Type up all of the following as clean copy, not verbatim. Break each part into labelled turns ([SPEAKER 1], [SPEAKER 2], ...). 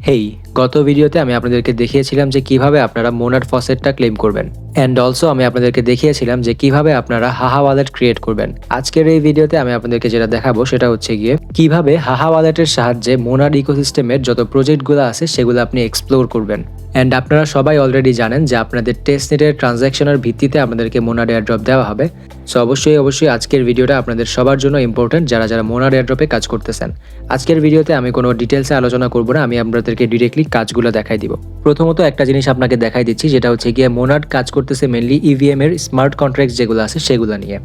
[SPEAKER 1] হেই, গত ভিডিওতে আমি আপনাদেরকে দেখিয়েছিলাম যে কিভাবে আপনারা মোনাড ফসেটটা ক্লেম করবেন অ্যান্ড অলসো আমি আপনাদেরকে দেখিয়েছিলাম যে কিভাবে আপনারা হাহা ওয়ালেট ক্রিয়েট করবেন। আজকের এই ভিডিওতে আমি আপনাদেরকে যেটা দেখাবো সেটা হচ্ছে গিয়ে কিভাবে হাহা ওয়ালেটের সাহায্যে মোনাড ইকোসিস্টেমের যত প্রজেক্টগুলো আছে সেগুলো আপনি এক্সপ্লোর করবেন। অ্যান্ড আপনারা সবাই অলরেডি জানেন যে আপনাদের টেস্টনেটের ট্রানজ্যাকশনের ভিত্তিতে আপনাদেরকে মোনাড এয়ারড্রপ দেওয়া হবে। সো অবশ্যই আজকের ভিডিওটা আপনাদের সবার জন্য ইম্পর্টেন্ট যারা যারা মোনাড এয়ারড্রপে কাজ করতেছেন। আজকের ভিডিওতে আমি কোনো ডিটেলসে আলোচনা করব না, আমি আপনাদেরকে ডিরেক্টলি কাজগুলো দেখাই দিব। প্রথমত একটা জিনিস আপনাকে দেখাই দিচ্ছি, যেটা হচ্ছে গিয়ে মোনাড কাজ করতেছে মেনলি ইভিএম এর স্মার্ট কন্ট্রাক্ট যেগুলো আছে সেগুলো নিয়ে।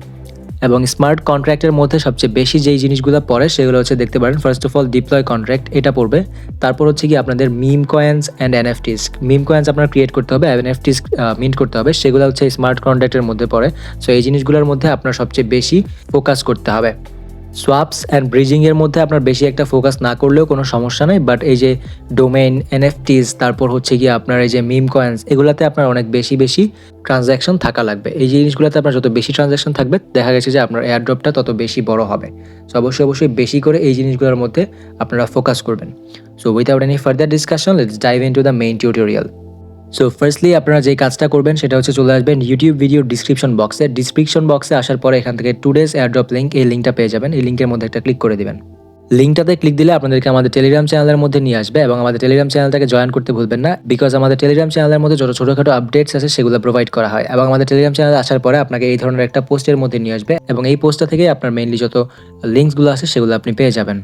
[SPEAKER 1] এবং স্মার্ট কন্ট্রাক্টের মধ্যে সবচেয়ে বেশি যেই জিনিসগুলো পড়ে সেগুলো হচ্ছে দেখতে পারেন। First of all deploy contract, এটা পড়বে। তারপর হচ্ছে কি আপনাদের meme coins and NFTs. Meme coins আপনার ক্রিয়েট করতে হবে, এনএফটিস মিন্ট করতে হবে, সেগুলো হচ্ছে স্মার্ট কন্ট্রাক্টের মধ্যে পড়ে। সো এই জিনিসগুলোর মধ্যে আপনার সবচেয়ে বেশি ফোকাস করতে হবে। সোয়াপস অ্যান্ড ব্রিজিংয়ের মধ্যে আপনার বেশি একটা ফোকাস না করলেও কোনো সমস্যা নেই, বাট এই যে ডোমেইন, এনএফটিস, তারপর হচ্ছে গিয়ে আপনার এই যে মিম কয়েন্স, এগুলাতে আপনার অনেক বেশি ট্রানজ্যাকশন থাকা লাগবে। এই জিনিসগুলোতে আপনার যত বেশি ট্রানজ্যাকশন থাকবে দেখা গেছে যে আপনার এয়ারড্রপটা তত বেশি বড় হবে। সো অবশ্যই বেশি করে এই জিনিসগুলোর মধ্যে আপনারা ফোকাস করবেন। So without any further discussion, let's dive into the main tutorial. So firstly আপনারা যে কাজটা করবেন সেটা হচ্ছে চলে আসবেন ইউটিউব ভিডিও ডিসক্রিপশন বক্সে আসার পরে এখান থেকে টুডেজ এয়ারড্রপ লিঙ্ক, এই লিঙ্কটা পেয়ে যাবেন। এই লিঙ্কের মধ্যে একটা ক্লিক করে দিবেন। লিঙ্কটাতে ক্লিক দিলে আপনাদেরকে আমাদের টেলিগ্রাম চ্যানেলের মধ্যে নিয়ে আসবে এবং আমাদের টেলিগ্রাম চ্যানেলটাকে জয়েন করতে ভুলবেন না, বিকজ আমাদের টেলিগ্রাম চ্যানেলের মধ্যে যত ছোটোখাটো আপডেটস আছে সেগুলো প্রোভাইড করা হয়। এবং আমাদের টেলিগ্রাম চ্যানেলে আসার পরে আপনাকে এই ধরনের একটা পোস্টের মধ্যে নিয়ে আসবে এবং এই পোস্টটা থেকে আপনার মেইনলি যত লিঙ্কসগুলো আছে সেগুলো আপনি পেয়ে যাবেন।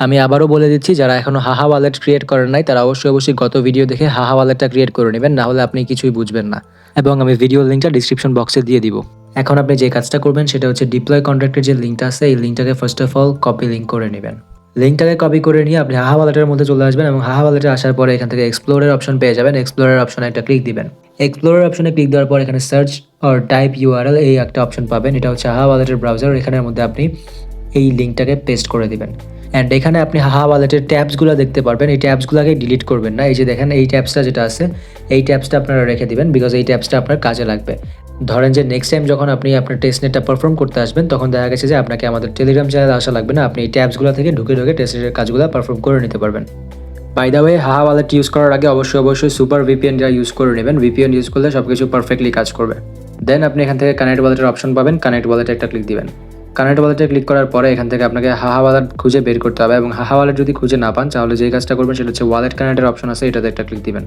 [SPEAKER 1] আমি আবারও বলে দিচ্ছি, যারা এখনো হাহা ওয়ালেট ক্রিয়েট করেন নাই তারা অবশ্যই গত ভিডিও দেখে হাহা ওয়ালেটটা ক্রিয়েট করে নেবেন, না হলে আপনি কিছুই বুঝবেন না। এবং আমি ভিডিও লিঙ্কটা ডিসক্রিপশন বক্সে দিয়ে দিব। এখন আপনি যে কাজটা করবেন সেটা হচ্ছে ডিপ্লয় কন্ট্রাক্টের যে লিঙ্কটা আছে এই লিঙ্কটাকে first of all copy link করে নেবেন। লিঙ্কটাকে কপি করে নিয়ে আপনি হাহা ওয়ালেটের মধ্যে চলে আসবেন এবং হাহা ওয়ালেটে আসার পরে এখান থেকে এক্সপ্লোরের অপশন পেয়ে যাবেন। এক্সপ্লোরের অপশনে একটা ক্লিক দিবেন। এক্সপ্লোরের অপশনে ক্লিক দেওয়ার পর এখানে সার্চ অর টাইপ ইউআরএল এই একটা অপশন পাবেন। এটা হচ্ছে হাহা ওয়ালেটের ব্রাউজার, এখানের মধ্যে আপনি এই লিঙ্কটাকে পেস্ট করে দিবেন। অ্যান্ড এখানে আপনি হাহা ওয়ালেটের ট্যাবসগুলো দেখতে পারবেন। এই ট্যাবসগুলোকে ডিলিট করবেন না। এই যে দেখেন এই ট্যাবসটা যেটা আছে এই ট্যাবসটা আপনারা রেখে দিবেন, বিকজ এই ট্যাবসটা আপনার কাজে লাগবে। ধরেন যে নেক্সট টাইম যখন আপনি আপনার টেস্টনেটটা পারফর্ম করতে আসবেন তখন দেখা গেছে যে আপনাকে আমাদের টেলিগ্রাম চ্যানেলে আসা লাগবে না, আপনি এই ট্যাবসগুলো থেকে ঢুকে টেস্টনেটের কাজগুলো পারফর্ম করে নিতে পারবেন। বাই দ্য ওয়ে, হাহা ওয়ালেট ইউজ করার আগে অবশ্যই সুপার ভিপিএনটা ইউজ করে নেবেন। ভিপিএন ইউজ করলে সব কিছু পারফেক্টলি কাজ করবে। দেন আপনি এখান থেকে কানেক্ট ওয়ালেটের অপশন পাবেন, কানেক্ট ওয়ালেটে একটা ক্লিক দিবেন। কানেক্ট ওয়ালেটে ক্লিক করার পরে এখান থেকে আপনাকে হাহা ওয়ালেট খুঁজে বের করতে হবে এবং হাহা ওয়ালেট যদি খুঁজে না পান তাহলে যে কাজটা করবেন সেটা হচ্ছে ওয়ালেট কানেক্টের অপশন আছে, এটাতে একটা ক্লিক দিবেন।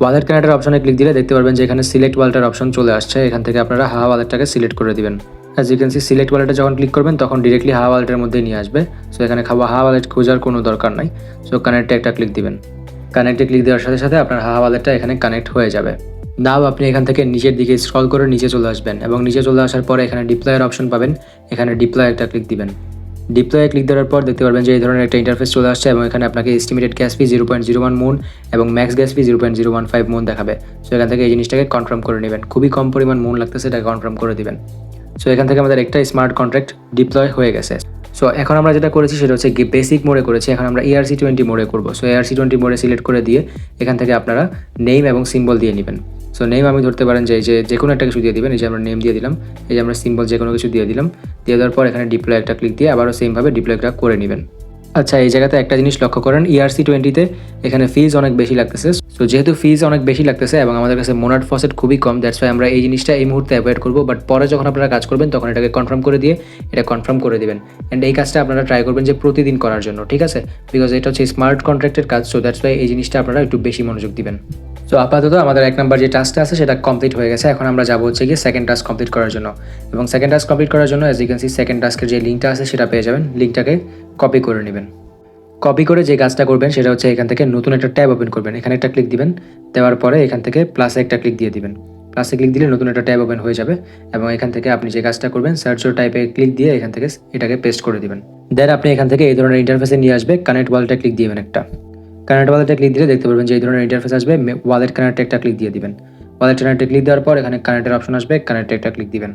[SPEAKER 1] ওয়ালেট কানেক্টের অপশনে ক্লিক দিলে দেখতে পারবেন যে এখানে সিলেক্ট ওয়ালেটের অপশন চলে আসছে। এখান থেকে আপনারা হাহা ওয়ালেটটাকে সিলেক্ট করে দিবেন। As you can see, select ওয়ালেটে যখন ক্লিক করবেন তখন ডিরেক্টলি হাহা ওয়ালেটের মধ্যে নিয়ে আসবে। সো এখানে হাহা ওয়ালেট খোঁজার কোনো দরকার নাই। সো কানেক্টে একটা ক্লিক দিবেন। কানেক্টে ক্লিক দেওয়ার সাথে আপনার হাহা ওয়ালেটটা এখানে কানেক্ট হয়ে যাবে। নাও আপনি এখান থেকে নিচের দিকে স্ক্রল করে নিচে চলে আসবেন এবং নিচে চলে আসার পরে এখানে ডিপ্লয়ের অপশন পাবেন। এখানে ডিপ্লয় একটা ক্লিক দিবেন। ডিপ্লয়ে ক্লিক দেওয়ার পর দেখতে পারবেন যে এই ধরনের একটা ইন্টারফেস চলে আসছে এবং এখানে আপনাকে এস্টিমেটেড গ্যাস ফি 0.01 মুন এবং ম্যাক্স গ্যাস ফি 0.015 মুন দেখাবে। সো এখান থেকে এই জিনিসটাকে কনফার্ম করে নেবেন। খুবই কম পরিমাণ মুন লাগতেছে, এটাকে কনফার্ম করে দিবেন। সো এখান থেকে আমাদের একটা স্মার্ট কন্ট্রাক্ট ডিপ্লয় হয়ে গেছে। সো এখন আমরা যেটা করেছি সেটা হচ্ছে বেসিক মোডে করেছি, এখন আমরা ERC20 মোডে করবো। সো ERC20 মোডে সিলেক্ট করে দিয়ে এখান থেকে আপনারা নেম এবং সিম্বল দিয়ে নেবেন। সো নেম আমি ধরতে পারেন যে কোনো একটা কিছু দিয়ে দিবেন। এই যে আমরা নেম দিয়ে দিলাম, এই যে আমরা সিম্বল যে কোনো কিছু দিয়ে দিলাম। দিয়ে দেওয়ার পর এখানে ডিপ্লয় একটা ক্লিক দিয়ে আবারও সেমভাবে ডিপ্লয়টা করে নেবেন। আচ্ছা, এই জায়গাতে একটা জিনিস লক্ষ্য করেন, ERC20তে এখানে ফিজ অনেক বেশি লাগতেছে। সো যেহেতু ফিজ অনেক বেশি লাগতেছে এবং আমাদের কাছে মোনাড ফসেট খুবই কম, দ্যাটস ওয়াই আমরা এই জিনিসটা এই মুহূর্তে অ্যাভয়েড করবো। বাট পরে যখন আপনারা কাজ করবেন তখন এটাকে কনফার্ম করে দিয়ে এটা কনফার্ম করে দিবেন। অ্যান্ড এই কাজটা আপনারা ট্রাই করবেন যে প্রতিদিন করার জন্য, ঠিক আছে? বিকজ এটা হচ্ছে স্মার্ট কন্ট্রাক্টের কাজ। সো দ্যাটস ওয়াই এই জিনিসটা আপনারা একটু বেশি মনোযোগ দিবেন। সো আপাতত আমাদের 1 নাম্বার যে টাস্কটা আছে সেটা কমপ্লিট হয়ে গেছে। এখন আমরা যাবো হচ্ছে গিয়ে সেকেন্ড টাস্ক কমপ্লিট করার জন্য। এবং সেকেন্ড টাস্ক কমপ্লিট করার জন্য as you can see second টাস্কের যে লিঙ্কটা আছে সেটা পেয়ে যাবেন। লিঙ্কটাকে কপি করে নেবেন। কপি করে যে কাজটা করবেন সেটা হচ্ছে এখান থেকে নতুন একটা ট্যাব ওপেন করবেন। এখানে একটা ক্লিক দিবেন, দেওয়ার পরে এখান থেকে প্লাসে একটা ক্লিক দিয়ে দিবেন। প্লাসে ক্লিক দিলে নতুন একটা ট্যাব ওপেন হয়ে যাবে এবং এখান থেকে আপনি যে কাজটা করবেন সার্চ টাইপে ক্লিক দিয়ে এখান থেকে এটাকে পেস্ট করে দিবেন। দেন আপনি এখান থেকে এই ধরনের ইন্টারফেসে নিয়ে আসবে। কানেক্ট ওয়ালেটে ক্লিক দিবেন একটা। কানেক্ট ওয়ালেটে ক্লিক দিলে দেখতে পারবেন যে এই ধরনের ইন্টারফেস আসবে। ওয়ালেট কানেক্টে একটা ক্লিক দিয়ে দিবেন। ওয়ালেট কানেক্টে ক্লিক দেওয়ার পর এখানে কানেক্টের অপশন আসবে, কানেক্টে একটা ক্লিক দিবেন।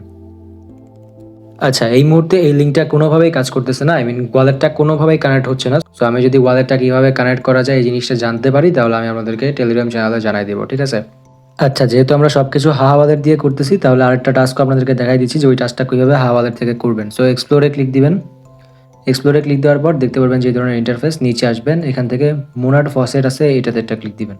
[SPEAKER 1] আচ্ছা, এই মুহূর্তে এই লিঙ্কটা কোনোভাবেই কাজ করতেছে না, ওয়ালেটটা কোনোভাবেই কানেক্ট হচ্ছে না। সো আমি যদি ওয়ালেটটা কীভাবে কানেক্ট করা যায় এই জিনিসটা জানতে পারি তাহলে আমি আপনাদেরকে টেলিগ্রাম চ্যানেলে জানাই দেবো, ঠিক আছে? আচ্ছা, যেহেতু আমরা সব কিছু হাহা ওয়ালেট দিয়ে করতেছি তাহলে আরেকটা টাস্ক আপনাদেরকে দেখাই দিচ্ছি যে ওই টাস্কটা কীভাবে হাহা ওয়ালেট থেকে করবেন। সো এক্সপ্লোরে ক্লিক দিবেন। এক্সপ্লোরে ক্লিক দেওয়ার পর দেখতে পারবেন যে এই ধরনের ইন্টারফেস, নিচে আসবেন, এখান থেকে মোনাড ফসেট আছে এটাতে একটা ক্লিক দিবেন।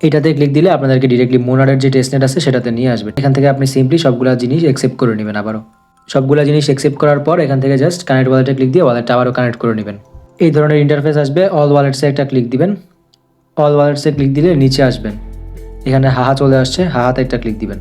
[SPEAKER 1] এটাতে ক্লিক দিলে আপনাদেরকে ডিরেক্টলি মোনাডের যে টেস্টনেট আছে সেটাতে নিয়ে আসবে। এখান থেকে আপনি সিম্পলি সবগুলা জিনিস অ্যাকসেপ্ট করে নেবেন। আবারও সবগুলা জিনিস অ্যাকসেপ্ট করার পর এখান থেকে জাস্ট কানেক্ট ওয়ালেটে ক্লিক দিয়ে ওয়ালেটটা আবারও কানেক্ট করে নেবেন। এই ধরনের ইন্টারফেস আসবে। অল ওয়ালেটসে একটা ক্লিক দিবেন। অল ওয়ালেটসে ক্লিক দিলে নিচে আসবেন, এখানে হাহা চলে আসছে, হাহাতে একটা ক্লিক দিবেন।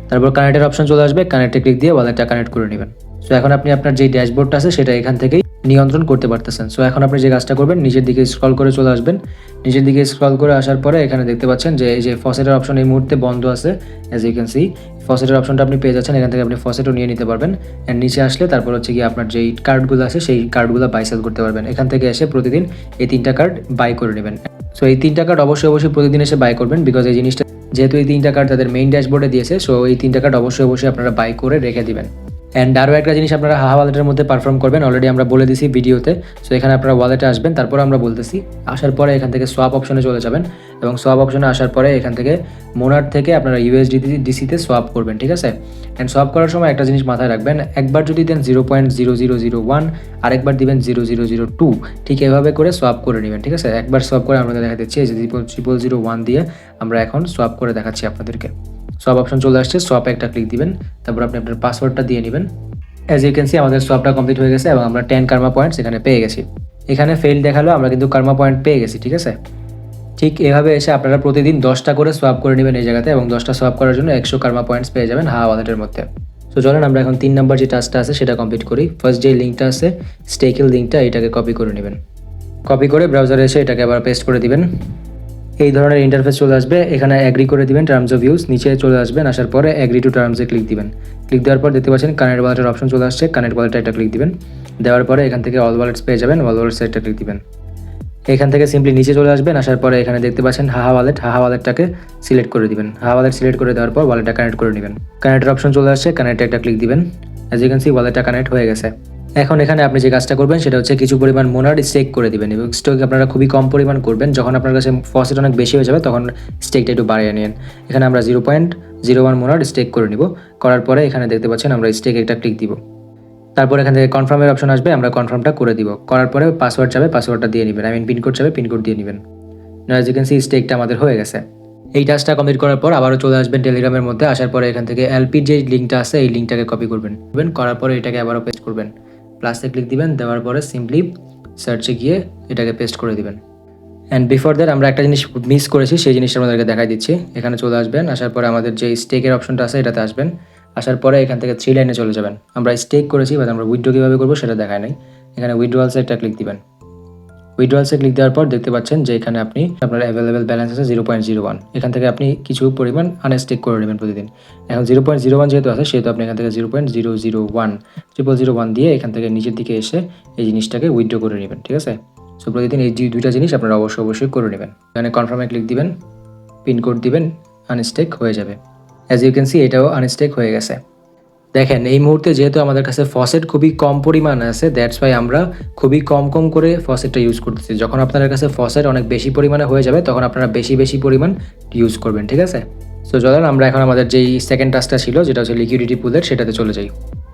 [SPEAKER 1] তারপর কানেক্টের অপশন চলে আসবে, কানেক্টে ক্লিক দিয়ে ওয়ালেটটা কানেক্ট করে নেবেন। সো এখন আপনি আপনার যে ড্যাশবোর্ডটা আছে সেটা এখান থেকেই নিয়ন্ত্রণ করতে পারতেছেন। সো এখন আপনি যে কাজটা করবেন, নিচের দিকে স্ক্রল করে চলে আসবেন। নিচের দিকে স্ক্রল করে আসার পরে এখানে দেখতে পাচ্ছেন যে এই যে ফসেটের অপশন এই মুহূর্তে বন্ধ আছে। অ্যাজ ইউ ক্যান সি ফসেটের অপশনটা আপনি পেয়ে যাচ্ছেন, এখান থেকে আপনি ফসেটও নিয়ে নিতে পারবেন। অ্যান্ড নিচে আসলে তারপর হচ্ছে কি আপনার যেই কার্ডগুলো আছে সেই কার্ডগুলো বাই সেল করতে পারবেন। এখান থেকে এসে প্রতিদিন এই 3টা কার্ড বাই করে নেবেন। সো এই 3টা কার্ড অবশ্যই প্রতিদিন এসে বাই করবেন, বিকজ এই জিনিসটা যেহেতু এই 3টা কার্ড তাদের মেইন ড্যাশবোর্ডে দিয়েছে। সো এই 3টা কার্ড অবশ্যই আপনারা বাই করে রেখে দিবেন। অ্যান্ড আরও একটা জিনিস আপনারা হাহা ওয়ালেটের মধ্যে পারফর্ম করবেন, অলরেডি আমরা বলে দিছি ভিডিওতে। সো এখানে আপনারা ওয়ালেটে আসবেন, তারপর আমরা বলতেছি। আসার পরে এখান থেকে সোয়াপ অপশনে চলে যাবেন, এবং সোয়াপ অপশনে আসার পরে এখান থেকে মোনাড থেকে আপনারা USDC-তে সোয়াপ করবেন, ঠিক আছে। অ্যান্ড সোয়াপ করার সময় একটা জিনিস মাথায় রাখবেন, একবার যদি দেন 0.0001, আরেকবার দিবেন 0002, ঠিক এভাবে করে সোয়াপ করে নেবেন, ঠিক আছে। একবার সোয়াপ করে আপনাদের দেখা দিচ্ছি, এই যে 0001 দিয়ে আমরা এখন সোয়াপ করে দেখাচ্ছি আপনাদেরকে। সোয়াপ অপশন চলে আসছে, সোয়াপে একটা ক্লিক দিবেন, তারপর আপনি আপনার পাসওয়ার্ডটা দিয়ে নেবেন। অ্যাজ ইউ ক্যান সি আমাদের সোয়াপটা কমপ্লিট হয়ে গেছে এবং আমরা 10 কার্মা পয়েন্টস এখানে পেয়ে গেছি। এখানে ফেল দেখালো, আমরা কিন্তু কার্মা পয়েন্ট পেয়ে গেছি, ঠিক আছে। ঠিক এভাবে এসে আপনারা প্রতিদিন 10টা করে সোয়াপ করে নেবেন এই জায়গাতে, এবং 10টা সোয়াপ করার জন্য 100 কার্মা পয়েন্টস পেয়ে যাবেন হাহা ওয়ালেটের মধ্যে। সো চলেন আমরা এখন 3 নম্বর যে টাস্কটা আছে সেটা কমপ্লিট করি। ফার্স্ট যে লিঙ্কটা আছে স্টেকিল লিঙ্কটা, এটাকে কপি করে নেবেন। কপি করে ব্রাউজারে এসে এটাকে আবার পেস্ট করে দিবেন। এই ধরনের ইন্টারফেস চলে আসবে, এখানে অ্যাগ্রি করে দিবেন টার্মস অফ ইউজ, নিচে চলে আসবেন, আসার পরে অ্যাগ্রি টু টার্মসে ক্লিক দিবেন। ক্লিক দেওয়ার পর দেখতে পাচ্ছেন কানেক্ট ওয়ালেটের অপশন চলে আসছে, কানেক্ট ওয়ালেটে একটা ক্লিক দিবেন। দেওয়ার পরে এখান থেকে অল ওয়ালেটস পেয়ে যাবেন, অল ওয়ালেটসে একটা ক্লিক দিবেন। এখান থেকে সিম্পলি নিচে চলে আসবেন, আসার পরে এখানে দেখতে পাচ্ছেন হাহা ওয়ালেট, হাহা ওয়ালেটটাকে সিলেক্ট করে দিবেন। হাহা ওয়ালেট সিলেক্ট করে দেওয়ার পর ওয়ালেটটা কানেক্ট করে নেবেন। কানেক্টের অপশন চলে আসছে, কানেক্টে একটা ক্লিক দিবেন। অ্যাজ ইউ ক্যান সি ওয়ালেটটা কানেক্ট হয়ে গেছে। এখন এখানে আপনি যে কাজটা করবেন সেটা হচ্ছে কিছু পরিমাণ মোনাড স্টেক করে দিবেন, এবং স্টেক আপনারা খুবই কম পরিমাণ করবেন। যখন আপনার কাছে ফসেট অনেক বেশি হয়ে যাবে তখন স্টেকটা একটু বাড়িয়ে নিন। এখানে আমরা 0.01 মোনাড স্টেক করে নিব। করার পরে এখানে দেখতে পাচ্ছেন আমরা স্টেক একটা ক্লিক দিব। তারপর এখান থেকে কনফার্মের অপশন আসবে, আমরা কনফার্মটা করে দিব। করার পরে পাসওয়ার্ড যাবে, পাসওয়ার্ডটা দিয়ে নেবেন। পিনকোড যাবে, পিনকোড দিয়ে নেবেন। অ্যাজ ইউ ক্যান সি স্টেকটা আমাদের হয়ে গেছে। এই টাস্কটা কমপ্লিট করার পর আবারও চলে আসবেন টেলিগ্রামের মধ্যে। আসার পরে এখান থেকে এলপির যে লিঙ্কটা আছে এই লিঙ্কটাকে কপি করবেন। করার পরে এটাকে আবারও পেস্ট করবেন, প্লাসে ক্লিক দিবেন। দেওয়ার পরে সিম্পলি সার্চে গিয়ে এটাকে পেস্ট করে দিবেন। অ্যান্ড বিফোর দ্যাট আমরা একটা জিনিস মিস করেছি, সেই জিনিসটা আমাদেরকে দেখাই দিচ্ছি। এখানে চলে আসবেন, আসার পরে আমাদের যে স্টেকের অপশনটা আছে এটাতে আসবেন। আসার পরে এখান থেকে 3 লাইনে চলে যাবেন। আমরা স্টেক করেছি, বাট আমরা উইথড্র কীভাবে করবো সেটা দেখায় নাই। এখানে উইথড্রয়ালসে একটা ক্লিক দিবেন। উইথড্রয়ালসে ক্লিক দেওয়ার পর দেখতে পাচ্ছেন যে এখানে আপনি আপনার অ্যাভেলেবেল ব্যালেন্স আছে 0.01। এখান থেকে আপনি কিছু পরিমাণ আনস্টেক করে নেবেন প্রতিদিন। এখন 0.01 যেহেতু আছে সেহেতু আপনি এখান থেকে 0.001 দিয়ে এখান থেকে নিচের দিকে এসে এই জিনিসটাকে উইথড্র করে নেবেন, ঠিক আছে। সো প্রতিদিন এই দুইটা জিনিস আপনারা অবশ্যই করে নেবেন। এখানে কনফার্মে ক্লিক দিবেন, পিনকোড দিবেন, আনস্টেক হয়ে যাবে। অ্যাজ ইউ ক্যান সি এটাও আনস্টেক হয়ে গেছে। দেখেন এই মুহূর্তে যেহেতু আমাদের কাছে ফসেট খুবই কম পরিমাণে আছে, দ্যাটস ওয়াই আমরা খুবই কম করে ফসেটটা ইউজ করতেছি। যখন আপনাদের কাছে ফসেট অনেক বেশি পরিমাণে হয়ে যাবে তখন আপনারা বেশি পরিমাণ ইউজ করবেন, ঠিক আছে। সো চলেন আমরা এখন আমাদের যেই সেকেন্ড টাস্কটা ছিল যেটা হচ্ছে লিকুইডিটি পুলের, সেটাতে চলে যাই।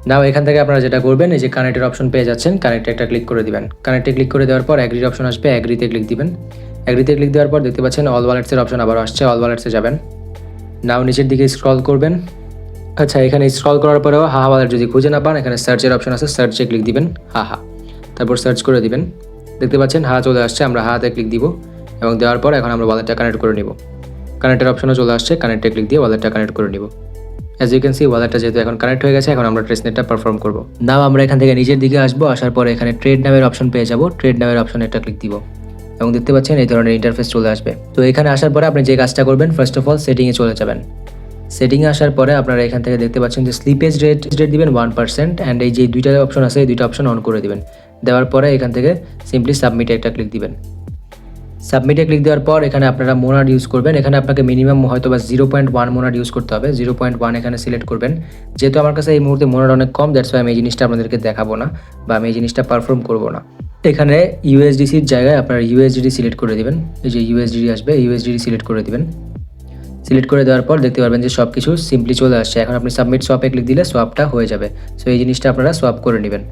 [SPEAKER 1] নাও এখান থেকে আপনারা যেটা করবেন, এই যে কানেক্টের অপশন পেয়ে যাচ্ছেন, কানেক্টে একটা ক্লিক করে দিবেন। কানেক্টে ক্লিক করে দেওয়ার পর অ্যাগ্রির অপশন আসবে, অ্যাগ্রিতে ক্লিক দিবেন। অ্যাগ্রিতে ক্লিক দেওয়ার পর দেখতে পাচ্ছেন অল ওয়ালেটসের অপশন আবার আসছে, অল ওয়ালেটসে যাবেন। নাও নিচের দিকে স্ক্রল করবেন। আচ্ছা, এখানে স্ক্রল করার পরেও হাহা ওয়ালেট যদি খুঁজে না পান, এখানে সার্চের অপশন আছে, সার্চে ক্লিক দিবেন হাহা, তারপর সার্চ করে দিবেন। দেখতে পাচ্ছেন হাহা চলে আসছে, আমরা হাহাতে ক্লিক দিব, এবং দেওয়ার পর এখন আমরা ওয়ালেটটা কানেক্ট করে নিব। কানেক্টের অপশনও চলে আসছে, কানেক্টে ক্লিক দিয়ে ওয়ালেটটা কানেক্ট করে নিব। অ্যাজ ইউ ক্যান সি ওয়ালেটটা যেহেতু এখন কানেক্ট হয়ে গেছে, এখন আমরা টেস্টনেটটা পারফর্ম করব। নাও আমরা এখান থেকে নিচের দিকে আসবো, আসার পরে এখানে ট্রেড নামের অপশন পেয়ে যাব, ট্রেড নামের অপশনে একটা ক্লিক দিব, এবং দেখতে পাচ্ছেন এই ধরনের ইন্টারফেস চলে আসবে। তো এখানে আসার পরে আপনি যে কাজটা করবেন, ফার্স্ট অফ অল সেটিংয়ে চলে যাবেন। সেটিংয়ে আসার পরে আপনারা এখান থেকে দেখতে পাচ্ছেন যে স্লিপেজ রেট দিবেন 1%, অ্যান্ড এই যে দুইটা অপশন আছে এই দুইটা অপশন অন করে দিবেন। দেওয়ার পরে এখান থেকে সিম্পলি সাবমিটে একটা ক্লিক দিবেন। সাবমিটে ক্লিক দেওয়ার পর এখানে আপনারা মোনাড ইউজ করবেন। এখানে আপনাকে মিনিমাম হয়তো বা 0.1 মোনাড ইউজ করতে হবে। 0.1 এখানে সিলেক্ট করবেন। যেহেতু আমার কাছে এই মুহূর্তে মোনাড অনেক কম, দ্যাটস ওয়াই আমি এই জিনিসটা আপনাদেরকে দেখাবো না, বা আমি এই জিনিসটা পারফর্ম করবো না। এখানে ইউএসডিসির জায়গায় আপনারা ইউএসডিডি সিলেক্ট করে দিবেন। এই যে ইউএসডিডি আসবে, ইউএসডিডি সিলেক্ট করে দিবেন। সিলেক্ট করে দেওয়ার পর দেখতে পারবেন যে সব কিছু সিম্পলি চলে আসছে। এখন আপনি সাবমিট সোয়াপে ক্লিক দিলে সোয়াপটা হয়ে যাবে। সো এই জিনিসটা আপনারা সোয়াপ করে নেবেন।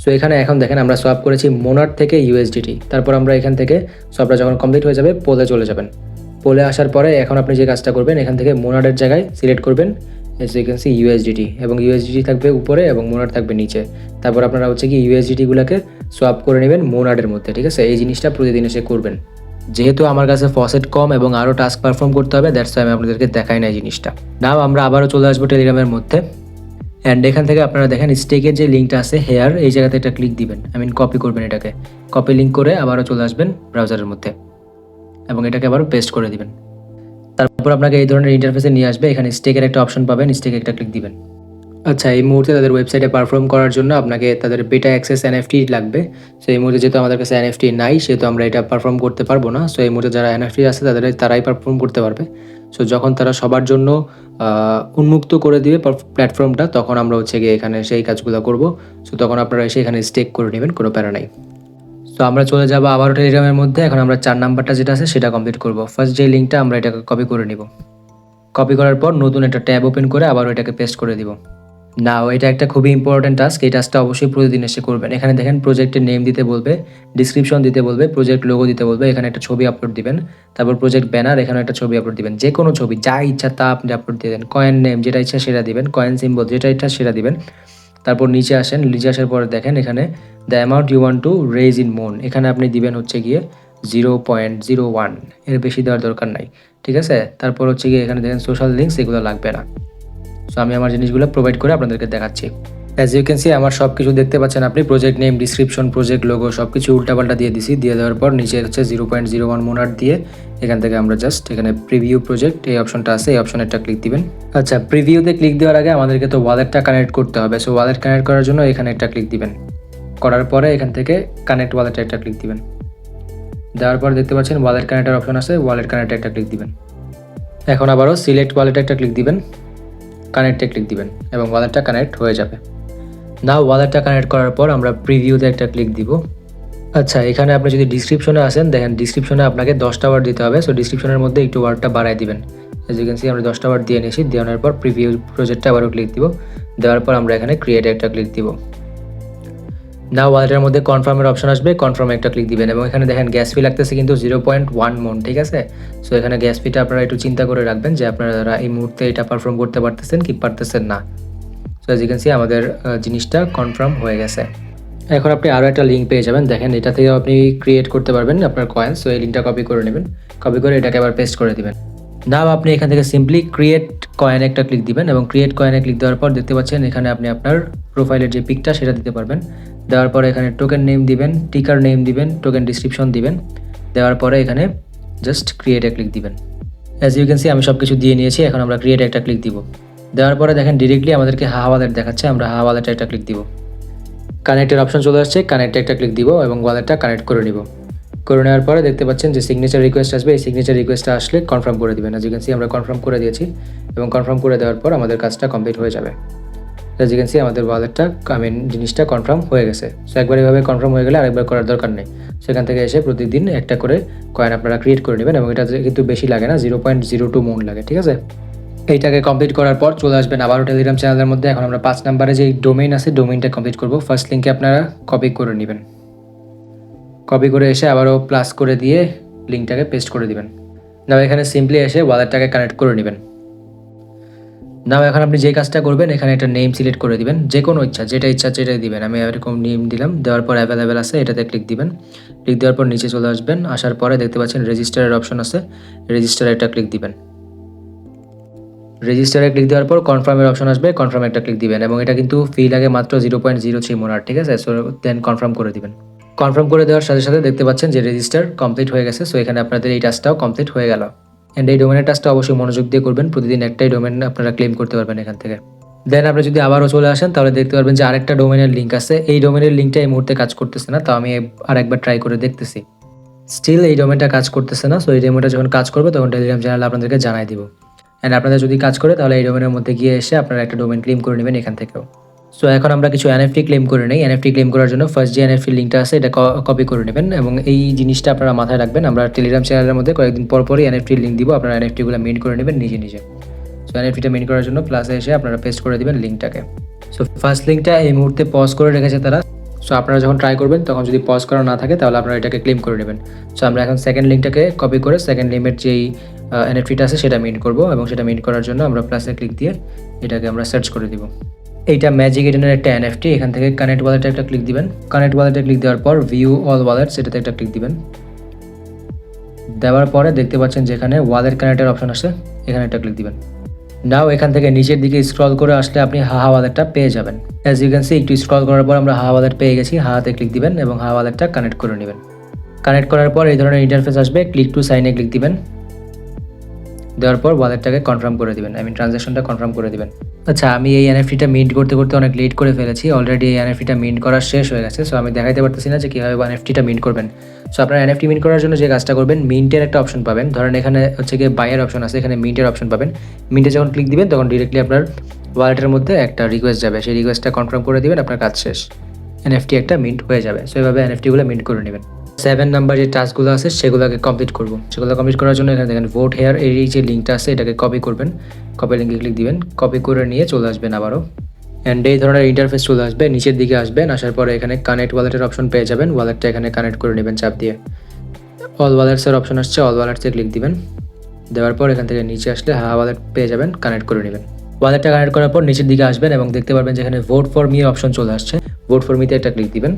[SPEAKER 1] সো এখানে এখন দেখেন আমরা সোয়াপ করেছি মোনার থেকে ইউএসডিটি। তারপর আমরা এখান থেকে সোয়াপটা যখন কমপ্লিট হয়ে যাবে পোলে চলে যাবেন। পোলে আসার পরে এখন আপনি যে কাজটা করবেন, এখান থেকে মোনারের জায়গায় সিলেক্ট করবেন সিকোয়েন্সি ইউএসডিটি, এবং ইউএসডিটি থাকবে উপরে এবং মোনার থাকবে নিচে। তারপর আপনারা হচ্ছে কি ইউএসডিটিগুলোকে সোয়াপ করে নেবেন মোনারের মধ্যে, ঠিক আছে? এই জিনিসটা প্রতিদিন এসে করবেন। যেহেতু আমার কাছে ফসেট কম এবং আরও টাস্ক পারফর্ম করতে হবে, দ্যাটস ওয়াই আমি আপনাদেরকে দেখাই না এই জিনিসটা। নাও আমরা আবারও চলে আসবো টেলিগ্রামের মধ্যে। অ্যান্ড এখান থেকে আপনারা দেখেন স্টেকের যে লিঙ্কটা আছে হেয়ার, এই জায়গাতে একটা ক্লিক দিবেন, কপি করবেন, এটাকে কপি লিঙ্ক করে আবারও চলে আসবেন ব্রাউজারের মধ্যে এবং এটাকে আবারও পেস্ট করে দিবেন। তারপর আপনাকে এই ধরনের ইন্টারফেসে নিয়ে আসবে। এখানে স্টেকের একটা অপশন পাবেন, স্টেকে একটা ক্লিক দিবেন। আচ্ছা, এই মুহূর্তে তাদের ওয়েবসাইটে পারফর্ম করার জন্য আপনাকে তাদের বেটা অ্যাক্সেস এনএফটি লাগবে। সো এই মুহূর্তে যেহেতু আমাদের কাছে এনএফটি নাই, সেহেতু আমরা এটা পারফর্ম করতে পারবো না। সো এই মুহূর্তে যারা এনএফটি আছে তারাই পারফর্ম করতে পারবে। সো যখন তারা সবার জন্য উন্মুক্ত করে দিবে প্ল্যাটফর্মটা, তখন আমরা হচ্ছে গিয়ে এখানে সেই কাজগুলো করব। সো তখন আপনারা এসে এখানে স্টেক করে নেবেন, কোনো প্যারা নাই। তো আমরা চলে যাবো আবারও টেলিগ্রামের মধ্যে। এখন আমরা 4 নাম্বারটা যেটা আছে সেটা কমপ্লিট করব। ফার্স্ট যে লিঙ্কটা আমরা এটাকে কপি করে নিব। কপি করার পর নতুন একটা ট্যাব ওপেন করে আবারও এটাকে পেস্ট করে দিব। নাও এটা একটা খুবই ইম্পর্টেন্ট টাস্ক। এই টাস্কটা অবশ্যই প্রতিদিন এসে করবেন। এখানে দেখেন প্রজেক্টের নেম দিতে বলবে, ডিসক্রিপশন দিতে বলবে, প্রজেক্ট লোগো দিতে বলবে, এখানে একটা ছবি আপলোড দিবেন। তারপর প্রজেক্ট ব্যানার, এখানে একটা ছবি আপলোড দিবেন। যে কোনো ছবি যা ইচ্ছা তা আপনি আপলোড দিয়ে দেন। কয়েন নেম যেটা ইচ্ছা সেটা দিবেন, কয়েন সিম্বল যেটা ইচ্ছা সেটা দিবেন। তারপর নিচে আসেন, নিচে আসার পরে দেখেন এখানে the amount you want to raise in MON, এখানে আপনি দিবেন হচ্ছে গিয়ে 0.01, এর বেশি দেওয়ার দরকার নাই, ঠিক আছে? তারপর হচ্ছে গিয়ে এখানে দেখেন সোশ্যাল লিঙ্কস, এগুলো লাগবে না। সো আমি আমার জিনিসগুলো প্রোভাইড করে আপনাদেরকে দেখাচ্ছি। অ্যাজ ইউ ক্যান সি আমার সব কিছু দেখতে পাচ্ছেন আপনি, project name, description, project logo সব কিছু উল্টাপাল্টা দিয়ে দিছি। দিয়ে দেওয়ার পর নিচে হচ্ছে 0.01 মোনার দিয়ে এখান থেকে আমরা জাস্ট এখানে প্রিভিউ প্রজেক্ট এই অপশনটা আছে, এই অপশনে একটা ক্লিক দিবেন। আচ্ছা, প্রিভিউতে ক্লিক দেওয়ার আগে আমাদেরকে তো ওয়ালেটটা কানেক্ট করতে হবে। সো ওয়ালেট কানেক্ট করার জন্য এখানে একটা ক্লিক দিবেন। করার পরে এখান থেকে কানেক্ট ওয়ালেটে একটা ক্লিক দিবেন। দেওয়ার পর দেখতে পাচ্ছেন ওয়ালেট কানেক্টের অপশন আছে, ওয়ালেট কানেক্টে একটা ক্লিক দিবেন। এখন আবারও সিলেক্ট ওয়ালেটে একটা ক্লিক দিবেন, কানেক্টে ক্লিক দিবেন এবং ওয়ালেটটা কানেক্ট হয়ে যাবে। নাও ওয়ালেটটা কানেক্ট করার পর আমরা প্রিভিউতে একটা ক্লিক দিব। আচ্ছা, এখানে আপনি যদি ডিসক্রিপশনে আসেন, দেখেন ডিসক্রিপশনে আপনাকে 10টা ওয়ার্ড দিতে হবে। সো ডিসক্রিপশনের মধ্যে একটু ওয়ার্ডটা বাড়ায় দিবেন। এজ ইউ ক্যান সি আমরা 10টা ওয়ার্ড দিয়ে নিয়েছি। দেওয়ানোর পর প্রিভিউ প্রজেক্টটা আবারও ক্লিক দিব। দেওয়ার পর আমরা এখানে ক্রিয়েটে একটা ক্লিক দিব। নাও ওয়ালেটের মধ্যে কনফার্মের অপশন আসবে, কনফার্মে একটা ক্লিক দিবেন এবং এখানে দেখেন গ্যাস ফি লাগতেছে কিন্তু 0.1 মন, ঠিক আছে? সো এখানে গ্যাস ফিটা আপনারা একটু চিন্তা করে রাখবেন যে আপনারা এই মুহূর্তে এটা পারফর্ম করতে পারতেছেন কি পারতেছেন না। So as you can see আমাদের জিনিসটা কনফার্ম হয়ে গেছে। এখন আপনি আরও একটা লিঙ্ক পেয়ে যাবেন, দেখেন এটা থেকে আপনি ক্রিয়েট করতে পারবেন আপনার কয়েন। সো এই লিঙ্কটা কপি করে নেবেন, কপি করে এটাকে আবার পেস্ট করে দিবেন। নাও আপনি এখান থেকে সিম্পলি ক্রিয়েট কয়েনে একটা ক্লিক দিবেন এবং ক্রিয়েট কয়েনে ক্লিক দেওয়ার পর দেখতে পাচ্ছেন এখানে আপনি আপনার প্রোফাইলের যে পিকটা সেটা দিতে পারবেন। দেওয়ার পরে এখানে টোকেন নেম দিবেন, টিকার নেম দিবেন, টোকেন ডিসক্রিপশন দিবেন। দেওয়ার পরে এখানে জাস্ট ক্রিয়েটে ক্লিক দিবেন। অ্যাজ ইউ ক্যান সি আমি সব কিছু দিয়ে নিয়েছি। এখন আমরা ক্রিয়েটে একটা ক্লিক দিব। দেওয়ার পরে দেখেন ডিরেক্টলি আমাদেরকে হাহা ওয়ালেট দেখাচ্ছে, আমরা হাহা ওয়ালেটে একটা ক্লিক দিব। কানেক্টের অপশন চলে আসছে, কানেক্টে একটা ক্লিক দিব এবং ওয়ালেটটা কানেক্ট করে নিব। করে নেওয়ার পরে দেখতে পাচ্ছেন যে সিগনেচার রিকোয়েস্ট আসবে, এই সিগনেচার রিকোয়েস্টটা আসলে কনফার্ম করে দিবেন। অ্যাজ ইউ ক্যান সি আমরা কনফার্ম করে দিয়েছি এবং কনফার্ম করে দেওয়ার পর আমাদের কাজটা কমপ্লিট হয়ে যাবে। অ্যাজ ইউ ক্যান সি আমাদের ওয়ালেটটা জিনিসটা কনফার্ম হয়ে গেছে। সো একবার এভাবে কনফার্ম হয়ে গেলে আরেকবার করার দরকার নেই। সেখান থেকে এসে প্রতিদিন একটা করে কয়েন আপনারা ক্রিয়েট করে নেবেন এবং এটা কিন্তু বেশি লাগে না, 0.02 মন লাগে, ঠিক আছে? এইটাকে কমপ্লিট করার পর চলে আসবেন আবারও টেলিগ্রাম চ্যানেলের মধ্যে। এখন আমরা 5 নাম্বারে যে ডোমেইন আছে ডোমেইনটা কমপ্লিট করব। ফার্স্ট লিঙ্কে আপনারা কপি করে নেবেন, কপি করে এসে আবারও প্লাস করে দিয়ে লিঙ্কটাকে পেস্ট করে দিবেন। নাও এখানে সিম্পলি এসে ওয়ালেটটাকে কানেক্ট করে নেবেন। নাও এখন আপনি যে কাজটা করবেন এখানে একটা নেম সিলেক্ট করে দিবেন, যে কোনো ইচ্ছা যেটা সেটাই দিবেন। আমি এরকম নেম দিলাম। দেওয়ার পর অ্যাভেলেবেল আছে এটাতে ক্লিক দিবেন। ক্লিক দেওয়ার পর নিচে চলে আসবেন। আসার পরে দেখতে পাচ্ছেন রেজিস্টারের অপশন আছে, রেজিস্টারে একটা ক্লিক দিবেন। রেজিস্টারে ক্লিক দেওয়ার পর কনফার্মের অপশন আসবে, কনফার্মে একটা ক্লিক দিবেন এবং এটা কিন্তু ফি লাগে মাত্র 0.03 মোনার, ঠিক আছে? সো দেন কনফার্ম করে দিবেন। কনফার্ম করে দেওয়ার সাথে সাথে দেখতে পাচ্ছেন যে রেজিস্টার কমপ্লিট হয়ে গেছে। সো এখানে আপনাদের এই টাস্কটাও কমপ্লিট হয়ে গেল। অ্যান্ড এই ডোমেনের টাস্কটা অবশ্যই মনোযোগ দিয়ে করবেন, প্রতিদিন একটাই ডোমেন আপনারা ক্লেম করতে পারবেন এখান থেকে। দেন আপনি যদি আবারও চলে আসেন তাহলে দেখতে পারবেন যে আরেকটা ডোমেনের লিঙ্ক আছে। এই ডোমেনের লিঙ্কটা এই মুহূর্তে কাজ করতেছে না, তো আমি আরেকবার ট্রাই করে দেখতেছি। স্টিল এই ডোমেনটা কাজ করতেছে না। সো এই ডোমেনটা যখন কাজ করবে তখন টেলিগ্রাম চ্যানেলে আপনাদেরকে জানাই দিব। অ্যান্ড আপনাদের যদি কাজ করে তাহলে এই ডোমেনের মধ্যে গিয়ে এসে আপনারা একটা ডোমেন ক্লেম করে নেবেন এখান থেকেও। সো এখন আমরা কিছু এনএফটি ক্লেম করে নেই। এনএফটি ক্লেম করার জন্য ফার্স্ট যে এনএফটি লিঙ্কটা আছে এটা কপি করে নেবেন এবং এই জিনিসটা আপনারা মাথায় রাখবেন। আমরা টেলিগ্রাম চ্যানেলের মধ্যে কয়েকদিন পরই এনএফটির লিঙ্ক দিব, আপনারা এনএফটিগুলো মেইন করে নেবেন নিজে নিজে। সো এনএফটিটা মেইন করার জন্য প্লাসে এসে আপনারা পেস্ট করে দেবেন লিঙ্কটাকে। সো ফার্স্ট লিঙ্কটা এই মুহূর্তে পজ করে রেখেছে তারা। সো আপনারা যখন ট্রাই করবেন তখন যদি পজ করা না থাকে তাহলে আপনারা এটাকে ক্লেম করে নেবেন। সো আমরা এখন সেকেন্ড লিঙ্কটাকে কপি করে সেকেন্ড লিঙ্কের যেই এনএফটিটা আছে সেটা মিন্ট করব এবং সেটা মিন্ট করার জন্য আমরা প্লাসে ক্লিক দিয়ে এটাকে আমরা সার্চ করে দিব। এইটা ম্যাজিক ইডেনের একটা এনএফটি। এখান থেকে কানেক্ট ওয়ালেটে একটা ক্লিক দিবেন। কানেক্ট ওয়ালেটে ক্লিক দেওয়ার পর ভিউ অল ওয়ালেটস এটাতে একটা ক্লিক দিবেন। দেওয়ার পরে দেখতে পাচ্ছেন যেখানে ওয়ালেট কানেক্টের অপশন আছে, এখানে একটা ক্লিক দিবেন। নাও এখান থেকে নিচের দিকে স্ক্রল করে আসলে আপনি হাহা ওয়ালেটটা পেয়ে যাবেন। অ্যাজ ইউ ক্যান সি একটু স্ক্রল করার পর আমরা হাহা ওয়ালেট পেয়ে গেছি। হাহাতে ক্লিক দিবেন এবং হাহা ওয়ালেটটা কানেক্ট করে নেবেন। কানেক্ট করার পর এই ধরনের ইন্টারফেস আসবে। ক্লিক টু সাইনে ক্লিক দিবেন। দেওয়ার পর ওয়ালেটটাকে কনফার্ম করে দিবেন, ট্রানজ্যাকশনটা কনফার্ম করে দিবেন। আচ্ছা, আমি এই এনএফটিটা মিন্ট করতে করতে অনেক লেট করে ফেলেছি। অলরেডি এই এনএফটিটা মিন্ট করা শেষ হয়ে গেছে। সো আমি দেখাইতে পারতেছি না যে কীভাবে এনএফটিটা মিন্ট করবেন। সো আপনারা এনএফটি মিন্ট করার জন্য যে কাজটা করবেন, মিন্টের একটা অপশন পাবেন। ধরেন এখানে হচ্ছে গিয়ে বাইয়ের অপশন আছে, এখানে মিন্টের অপশন পাবেন। মিন্টে যখন ক্লিক দিবেন তখন ডিরেক্টলি আপনার ওয়ালেটের মধ্যে একটা রিকোয়েস্ট যাবে, সেই রিকোয়েস্টটা কনফার্ম করে দিবেন, আপনার কাজ শেষ। এনএফটি একটা মিন্ট হয়ে যাবে। সো এইভাবে এনএফটিগুলো মিন্ট করে নেবেন। 7 নাম্বার যে টাস্কগুলো আছে সেগুলোকে কমপ্লিট করব। সেগুলো কমপ্লিট করার জন্য এখানে দেখেন ভোট হেয়ার এই যে লিঙ্কটা আছে এটাকে কপি করবেন। কপি লিঙ্কে ক্লিক দিবেন। কপি করে নিয়ে চলে আসবেন আবারও। অ্যান্ড এই ধরনের ইন্টারফেস চলে আসবে। নিচের দিকে আসবেন, আসার পরে এখানে কানেক্ট ওয়ালেটের অপশন পেয়ে যাবেন। ওয়ালেটটা এখানে কানেক্ট করে নেবেন চাপ দিয়ে। অল ওয়ালেটসের অপশন আসছে, অল ওয়ালেটসে ক্লিক দিবেন। দেওয়ার পর এখান থেকে নিচে আসলে হাহা ওয়ালেট পেয়ে যাবেন, কানেক্ট করে নেবেন। ওয়ালেটটা কানেক্ট করার পর নিচের দিকে আসবেন এবং দেখতে পারবেন যেখানে ভোট ফর মি অপশন চলে আসছে। ভোট ফর মিতে একটা ক্লিক দিবেন।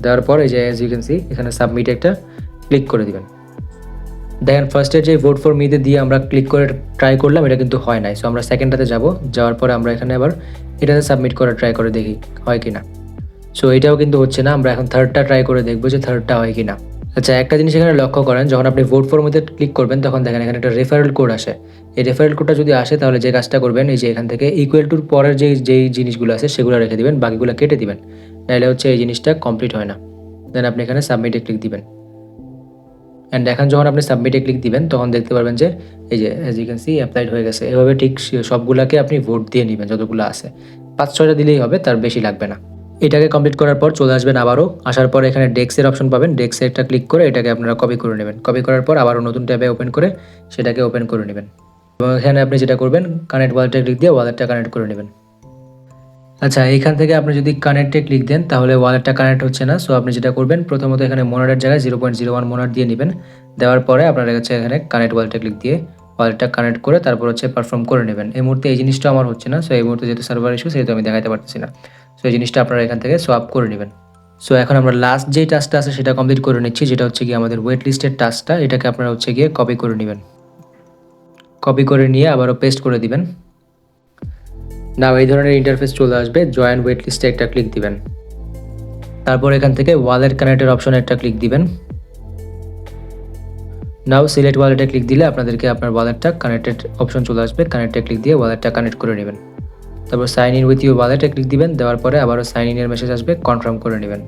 [SPEAKER 1] দেওয়ার পর এই যে অ্যাজ ইউ ক্যান সি এখানে সাবমিটে একটা ক্লিক করে দিবেন। দেখেন ফার্স্টে যে ভোট ফর মিতে দিয়ে আমরা ক্লিক করে ট্রাই করলাম, এটা কিন্তু হয় নাই। সো আমরা সেকেন্ডটাতে যাব। যাওয়ার পরে আমরা এখানে আবার এটাতে সাবমিট করে ট্রাই করে দেখি হয় কি না। সো এটাও কিন্তু হচ্ছে না। আমরা এখন থার্ডটা ট্রাই করে দেখবো যে থার্ডটা হয় কি না। আচ্ছা, একটা জিনিস এখানে লক্ষ্য করেন, যখন আপনি ভোট ফর মিতে ক্লিক করবেন তখন দেখেন এখানে একটা রেফারেল কোড আসে। এই রেফারেল কোডটা যদি আসে তাহলে যে কাজটা করবেন, এই যে এখান থেকে ইকুয়াল টুর পরের যেই জিনিসগুলো আছে সেগুলো রেখে দিবেন, বাকিগুলো কেটে দিবেন, নাহলে হচ্ছে এই জিনিসটা কমপ্লিট হয় না। দেন আপনি এখানে সাবমিটে ক্লিক দিবেন। অ্যান্ড এখন যখন আপনি সাবমিটে ক্লিক দিবেন তখন দেখতে পারবেন যে এই যে as you can see applied হয়ে গেছে। এভাবে ঠিক সবগুলোকে আপনি ভোট দিয়ে নেবেন, যতগুলো আছে 5-6টা দিলেই হবে, তার বেশি লাগবে না। এটাকে কমপ্লিট করার পর চলে আসবেন আবারও। আসার পর এখানে ডেস্কের অপশন পাবেন। ডেস্কে একটা ক্লিক করে এটাকে আপনারা কপি করে নেবেন। কপি করার পর আবারও নতুন ট্যাবে ওপেন করে সেটাকে ওপেন করে নেবেন এবং এখানে আপনি যেটা করবেন কানেক্ট ওয়ালেটে ক্লিক দিয়ে ওয়ালেটটা কানেক্ট করে নেবেন। আচ্ছা, এখান থেকে আপনি যদি কানেক্টে ক্লিক দেন তাহলে ওয়ালেটটা কানেক্ট হচ্ছে না। সো আপনি যেটা করবেন প্রথমত এখানে মোনাডের জায়গায় 0.01 মোনাড দিয়ে নেবেন। দেওয়ার পরে আপনার কাছে এখানে কানেক্ট ওয়ালেটে ক্লিক দিয়ে ওয়ালেটটা কানেক্ট করে তারপর হচ্ছে পারফর্ম করে নেবেন। এই মুহূর্তে এই জিনিসটা আমার হচ্ছে না। সো এই মুহূর্তে যেহেতু সার্ভার ইস্যু সেহেতু আমি দেখাতে পারতেছি না। সো এই জিনিসটা আপনারা এখান থেকে সোয়াপ করে নেবেন। সো এখন আমরা লাস্ট যেই টাস্কটা আছে সেটা কমপ্লিট করে নিচ্ছি, যেটা হচ্ছে গিয়ে আমাদের ওয়েট লিস্টের টাস্কটা। এটাকে আপনারা হচ্ছে গিয়ে কপি করে নেবেন। কপি করে নিয়ে আবারও পেস্ট করে দিবেন। নাও এই ধরনের ইন্টারফেস চলে আসবে। জয়েন ওয়েট লিস্টে একটা ক্লিক দিবেন। তারপর এখান থেকে ওয়ালেট কানেক্টের অপশনে একটা ক্লিক দিবেন। নাও সিলেক্ট ওয়ালেটে ক্লিক দিলে আপনাদেরকে আপনার ওয়ালেটটা কানেক্টেড অপশন চলে আসবে। কানেক্টে ক্লিক দিয়ে ওয়ালেটটা কানেক্ট করে নেবেন। তারপর সাইন ইন উইথ ইউ ওয়ালেটে ক্লিক দিবেন। দেওয়ার পরে আবারও সাইন ইনের মেসেজ আসবে, কনফার্ম করে নেবেন।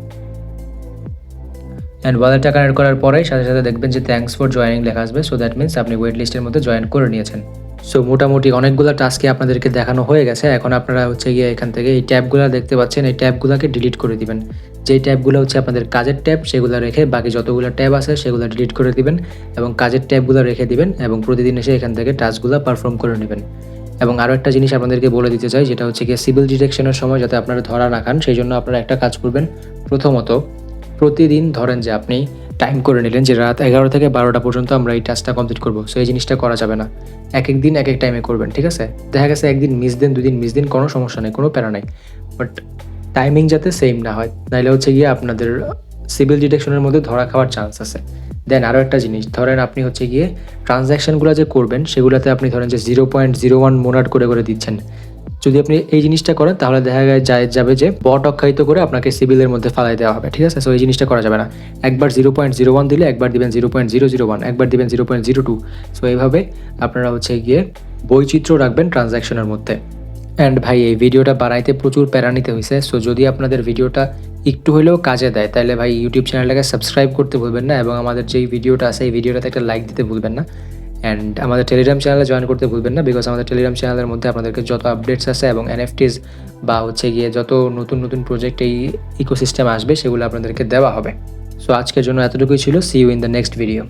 [SPEAKER 1] অ্যান্ড ওয়ালেটটা কানেক্ট করার পরেই সাথে সাথে দেখবেন যে থ্যাঙ্কস ফর জয়েনিং লেখা আসবে। সো দ্যাট মিনস আপনি ওয়েট লিস্টের মধ্যে জয়েন করে নিয়েছেন। সো মোটামুটি অনেকগুলো টাস্কে আপনাদেরকে দেখানো হয়ে গেছে। এখন আপনারা হচ্ছে গিয়ে এখান থেকে এই ট্যাবগুলো দেখতে পাচ্ছেন, এই ট্যাবগুলোকে ডিলিট করে দিবেন। যেই ট্যাবগুলো হচ্ছে আপনাদের কাজের ট্যাব সেগুলো রেখে বাকি যতগুলো ট্যাব আছে সেগুলো ডিলিট করে দিবেন এবং কাজের ট্যাবগুলো রেখে দিবেন এবং প্রতিদিন এসে এখান থেকে টাস্কগুলো পারফর্ম করে নেবেন। এবং আরও একটা জিনিস আপনাদেরকে বলে দিতে চাই, যেটা হচ্ছে গিয়ে সিভিল ডিটেকশনের সময় যাতে আপনারা ধরা না খান সেই জন্য আপনারা একটা কাজ করবেন। প্রথমত প্রতিদিন ধরেন যে আপনি টাইম করে নিলেন যে রাত 11 থেকে 12টা পর্যন্ত আমরা এই টাস্কটা কমপ্লিট করবো। সো এই জিনিসটা করা যাবে না। এক এক দিন এক এক টাইমে করবেন, ঠিক আছে? দেখা গেছে একদিন মিস দেন, 2 দিন মিস দিন, কোনো সমস্যা নেই, কোনো প্যারা নাই, বাট টাইমিং যাতে সেম না হয়, নাইলে হচ্ছে গিয়ে আপনাদের সিভিল ডিটেকশনের মধ্যে ধরা খাওয়ার চান্স আছে। দেন আরও একটা জিনিস, ধরেন আপনি হচ্ছে গিয়ে ট্রানজ্যাকশানগুলো যে করবেন সেগুলোতে আপনি ধরেন যে 0.01 মোনাড করে করে দিচ্ছেন। যদি আপনি এই জিনিসটা করেন তাহলে দেখা যাবে যে বট অক্ষায়িত করে আপনাকে সিভিলের মধ্যে ফালাই দেওয়া হবে, ঠিক আছে? সো এই জিনিসটা করা যাবে না। একবার 0.01 দিলে একবার দিবেন 0.001, একবার দিবেন 0.02। সো এইভাবে আপনারা হচ্ছে গিয়ে বৈচিত্র্য রাখবেন ট্রানজ্যাকশনের মধ্যে। অ্যান্ড ভাই, এই ভিডিওটা বানাইতে প্রচুর প্যারা নিতে হয়েছে। সো যদি আপনাদের ভিডিওটা একটু হলেও কাজে দেয় তাহলে ভাই ইউটিউব চ্যানেলটাকে সাবস্ক্রাইব করতে ভুলবেন না এবং আমাদের যেই ভিডিওটা আছে এই ভিডিওটাতে একটা লাইক দিতে ভুলবেন না। অ্যান্ড আমাদের টেলিগ্রাম চ্যানেলে জয়েন করতে ভুলবেন না, বিকজ আমাদের টেলিগ্রাম চ্যানেলের মধ্যে আপনাদেরকে যত আপডেটস আছে এবং এনএফটিস বা হচ্ছে গিয়ে যত নতুন নতুন প্রজেক্ট এই ইকোসিস্টেম আসবে সেগুলো আপনাদেরকে দেওয়া হবে। সো আজকের জন্য এতটুকুই ছিল। See you in the next video.